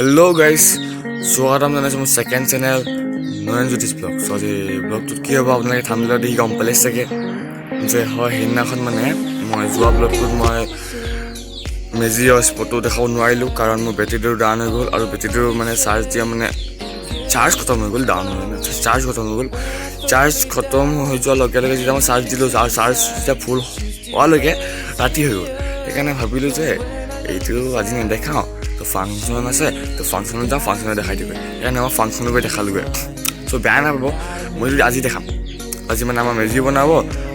Hello guys, স্বাগতম জনাইছোঁ মোৰ ছেকেণ্ড চেনেল নয়নজ্যোতিষ ব্লগ। চ' আজি ব্লগটোত কি হ'ব আপোনালোকে থাম্বনেইলত দেখি গম পালে চাগে যে হয় সেইদিনাখন মানে মই যোৱা ব্লগটোত মই মেজিৰ স্পটটো দেখাব নোৱাৰিলোঁ কাৰণ মোৰ বেটেৰীটো ডাউন হৈ গ'ল আৰু বেটেৰীটো মানে চাৰ্জ দিয়া মানে চাৰ্জ খতম হৈ গ'ল, ডাউন হৈ গ'ল চাৰ্জ খতম হৈ গ'ল। চাৰ্জ খতম হৈ যোৱাৰ লগে লগে যেতিয়া মই চাৰ্জ দিলোঁ আৰু চাৰ্জ যেতিয়া ফুল হোৱালৈকে ৰাতি হৈ গ'ল। সেইকাৰণে ভাবিলোঁ যে এইটো আজি নেদেখাওঁ, তো ফাংচন আছে, তো ফাংচনত যাওঁ, ফাংচনত দেখাই দিবি। সেইকাৰণে মই ফাংচনত গৈ দেখালোগৈ। চ' বেয়া নাপাব, মই যদি আজি দেখাম। আজি মানে আমাৰ মেজি বনাব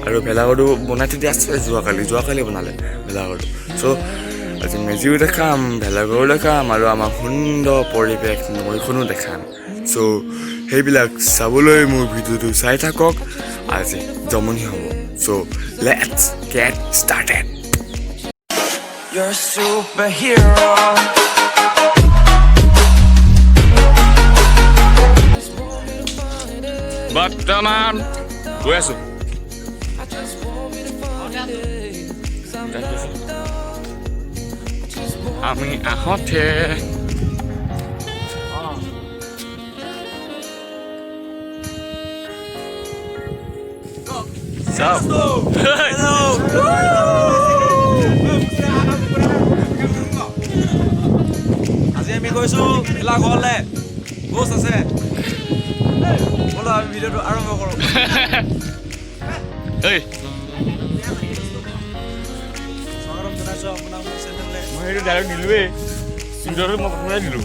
আৰু ভেলাঘৰটো বনাই থৈ দিয়া আছে যোৱাকালি বনালে ভেলাঘৰটো। চ' আজি মেজিও দেখাম, ভেলাঘৰো দেখাম আৰু আমাৰ সুন্দৰ পৰিৱেশ নৈখনো দেখাম। চ' সেইবিলাক চাবলৈ মোৰ ভিডিঅ'টো চাই থাকক, আজি জমনি হ'ব। চ' let's gate started. You're a superhero. বৰ্তমান গৈ আছোঁ। আমি আহোঁতে আজি আমি গৈছোঁ ভেলাঘৰলৈ, গোচ আছে। ব'লা আমি ভিডিঅ'টো আৰম্ভ কৰোঁ। স্বাগতম জনাইছোঁ আপোনাক মোৰ চেনেললৈ। মই সেইটো ডাইৰেক্ট দিলোঁৱেই, ভিডিঅ'টো মই প্ৰথমে দিলোঁ।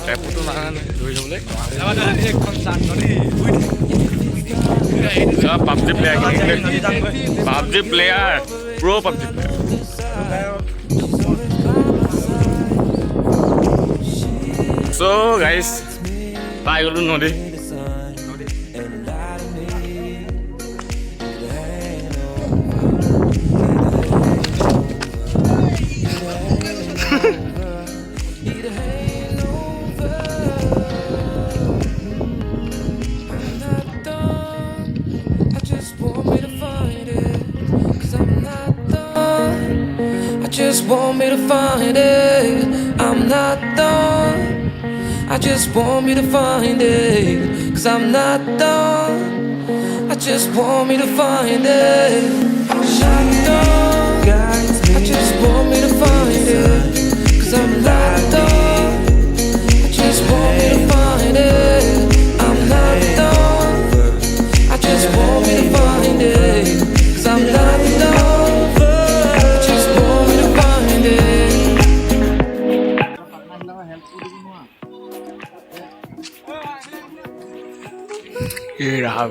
টেপটো নাজানে ধৰি যাবলৈ পাবজি প্লেয়াৰ, পাবজি প্লেয়াৰ, প্ৰ' পাবজি প্লেয়াৰ। চ' গাইজ পাই গ'লো নদী। Just want me to find it. I'm not done. I just want me to find it. 'Cause I'm not done. I just want me to find it. I'm not done. I just want me to find it. 'Cause I'm not done. I just want me to find it. I'm not done. I just want me to find it. 'Cause I'm not done.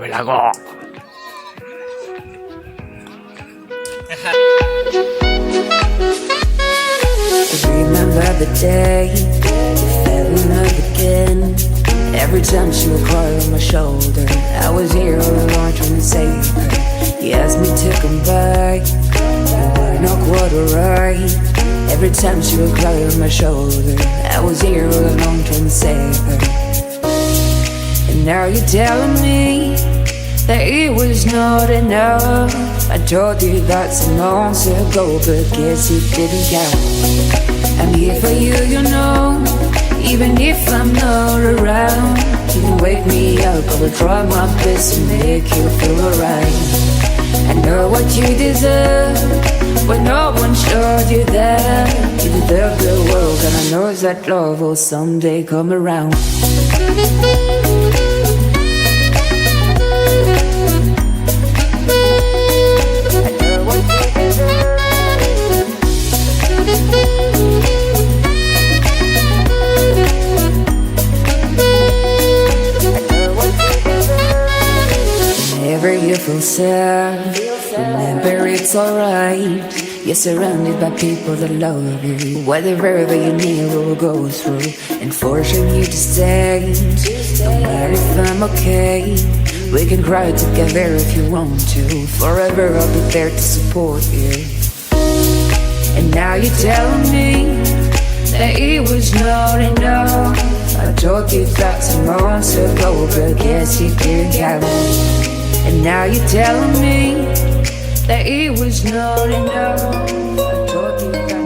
ভেলাঘৰ Remember the day you fell in love again. Every time she would cry on my shoulder, I was here all along trying to save her. You asked me to come back, you were not quite alright. Every time she would cry on my shoulder, I was here all along trying to save her. And now you're telling me that it was not enough. I told you that some months ago, but guess it didn't count. I'm here for you, you know, even if I'm not around. You can wake me up, I will try my best to make you feel alright. I know what you deserve, but no one showed you that. You deserve the world, and I know that love will someday come around. Whenever you feel sad, remember it's alright. You're surrounded by people that love you. Whatever you need, we'll go through and forcing you to stay. No matter if I'm okay, we can cry together if you want to. Forever I'll be there to support you. And now you're telling me that it was not enough. I told you that some months ago, but guess you didn't count. And now you're telling me that it was not enough. I told you that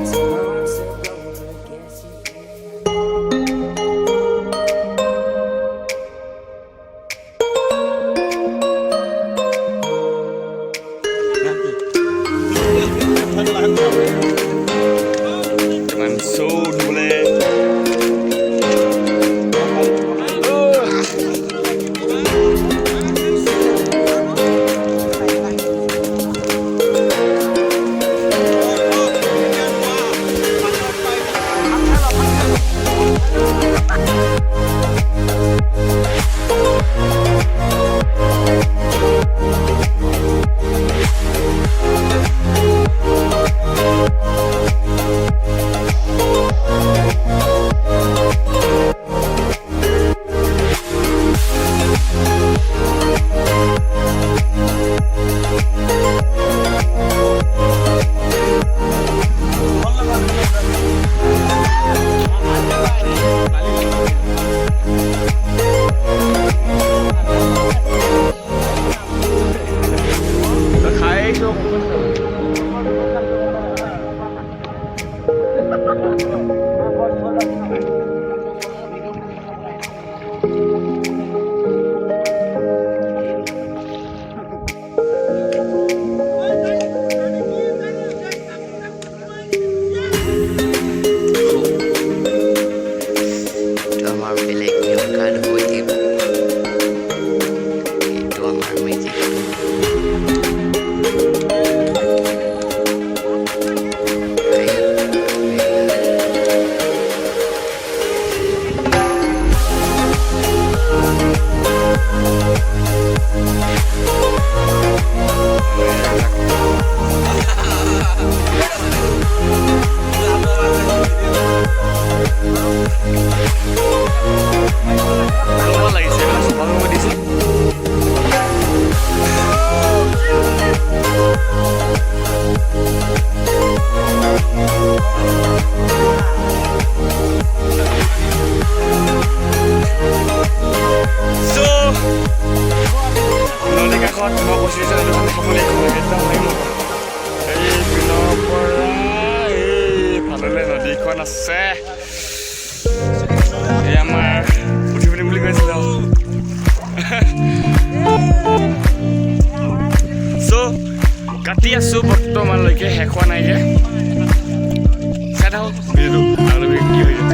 Itu আমার বেলেগ নিয়ম card হৈ থাকিব এইটো আমাৰ magic নদীখন আছে এই আমাৰ উঠিবনি বুলি কৈছিল চ' কাটি আছো বৰ্তমানলৈকে শেষ হোৱা নাইকে চাই থাকক ভিডিঅ'টো আৰু কি হৈ যাব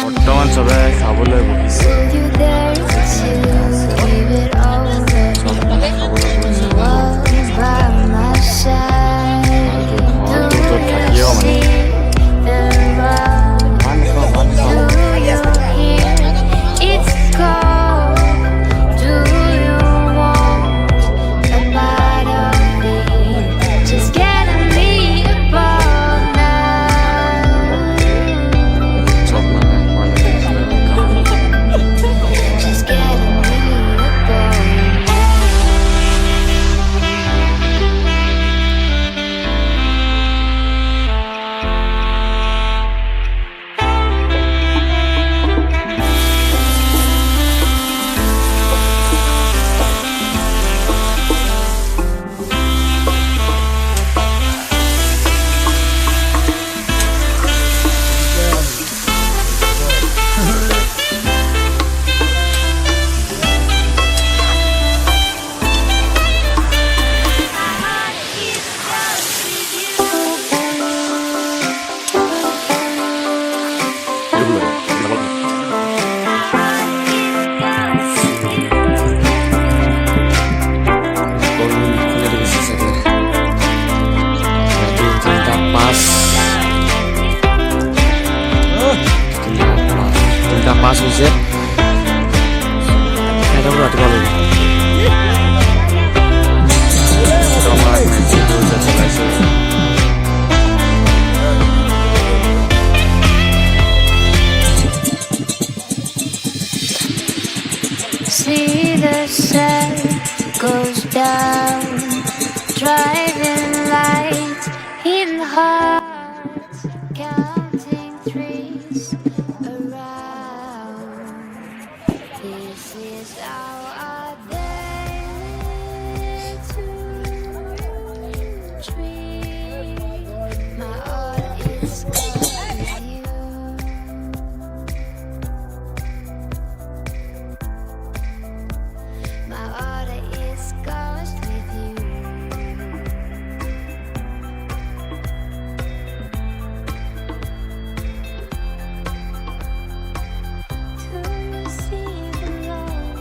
বৰ্তমান চবে খাবলৈ বহিছে থাকিও মানে মাছ হৈছে খাই ৰাতিপুৱা লৈ আমাৰ মেজিটো যে চলাইছোঁ See the sun goes down, driving lights in hearts, counting trees around. This is how our day to dream. My heart is gone with you. My heart is ghost with you. Do you see the road?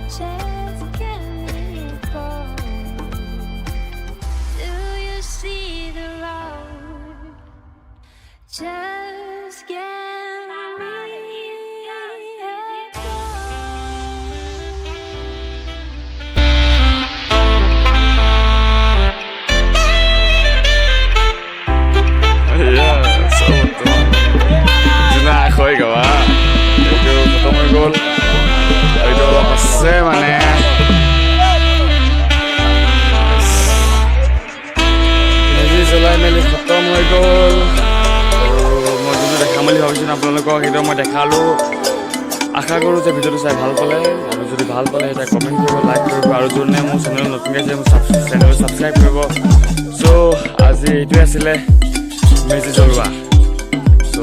Just get me born. Do you see the road? Just get me born. হৈ গ'ল এইটো খতম হৈ গ'ল এইটো অলপ আছে মানে মেজি জ্বলাই মেলি খতম হৈ গ'ল আৰু মই যোনটো দেখাম বুলি ভাবিছিলোঁ আপোনালোকক সেইটো মই দেখালোঁ আশা কৰোঁ যে ভিডিঅ'টো চাই ভাল পালে আৰু যদি ভাল পালে এতিয়া কমেণ্ট কৰিব লাইক কৰিব আৰু যোনে মোৰ চেনেল নতুনকৈ আছে মোৰ চেনেলটো ছাবস্ক্ৰাইব কৰিব চ' আজি এইটোৱে আছিলে মেজি জ্বলোৱা চ'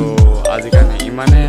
আজিৰ কাৰণে ইমানে